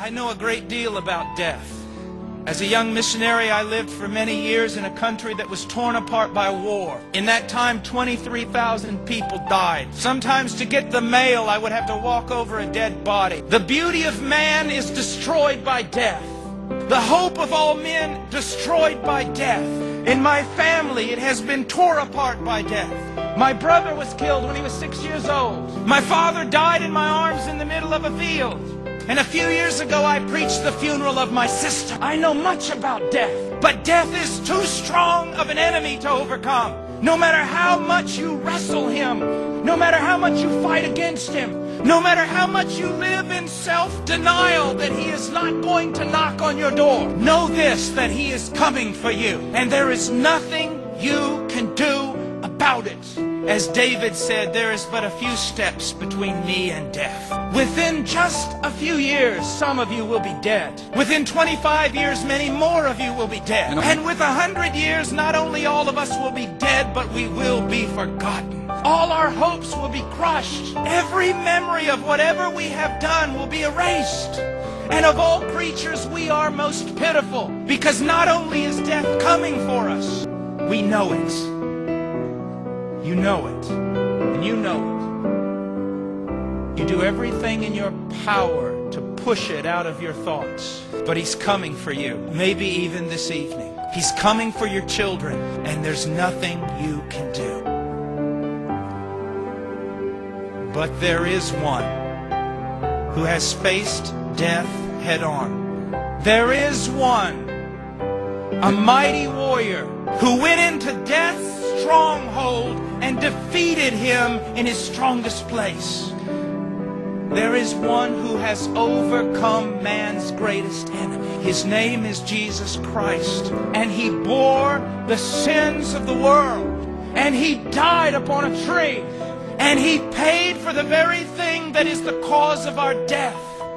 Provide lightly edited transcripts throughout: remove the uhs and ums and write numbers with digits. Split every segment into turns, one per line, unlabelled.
I know a great deal about death. As a young missionary, I lived for many years in a country that was torn apart by war. In that time, 23,000 people died. Sometimes to get the mail, I would have to walk over a dead body. The beauty of man is destroyed by death. The hope of all men destroyed by death. In my family, it has been torn apart by death. My brother was killed when he was 6 years old. My father died in my arms in the middle of a field. And a few years ago, I preached the funeral of my sister. I know much about death, but death is too strong of an enemy to overcome. No matter how much you wrestle him, no matter how much you fight against him, no matter how much you live in self-denial that he is not going to knock on your door, know this, that he is coming for you. And there is nothing you can do about it. As David said, there is but a few steps between me and death. Within just a few years, some of you will be dead. Within 25 years, many more of you will be dead. And with 100 years, not only all of us will be dead, but we will be forgotten. All our hopes will be crushed. Every memory of whatever we have done will be erased. And of all creatures, we are most pitiful, because not only is death coming for us, we know it. You know it, and you know it. You do everything in your power to push it out of your thoughts. But he's coming for you, maybe even this evening. He's coming for your children, and there's nothing you can do. But there is one who has faced death head on. There is one, a mighty warrior, who went into death's stronghold and defeated him in his strongest place. There is one who has overcome man's greatest enemy. His name is Jesus Christ, and he bore the sins of the world, and he died upon a tree, and he paid for the very thing that is the cause of our death.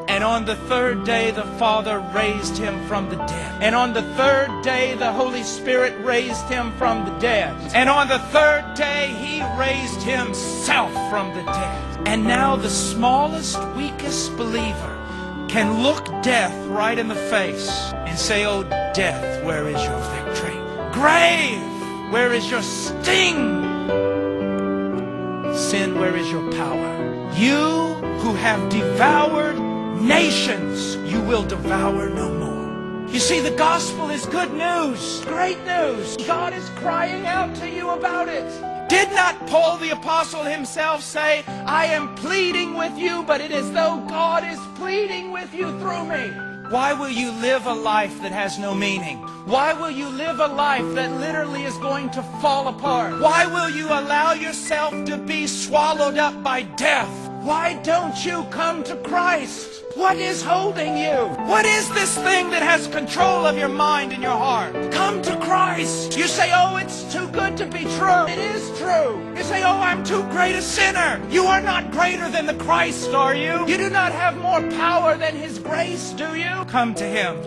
And on the third day, the Father raised him from the dead. And on the third day, the Holy Spirit raised him from the dead. And on the third day, he raised himself from the dead. And now the smallest, weakest believer can look death right in the face and say, "Oh, death, where is your victory? Grave, where is your sting? Sin, where is your power? You who have devoured nations, you will devour no more." You see, the gospel is good news, great news. God is crying out to you about it. Did not Paul the apostle himself say, "I am pleading with you, but it is though God is pleading with you through me"? Why will you live a life that has no meaning? Why will you live a life that literally is going to fall apart? Why will you allow yourself to be swallowed up by death? Why don't you come to Christ? What is holding you? What is this thing that has control of your mind and your heart? Come to Christ. You say, "Oh, it's too good to be true." It is true. You say, "Oh, I'm too great a sinner." You are not greater than the Christ, are you? You do not have more power than his grace, do you? Come to him.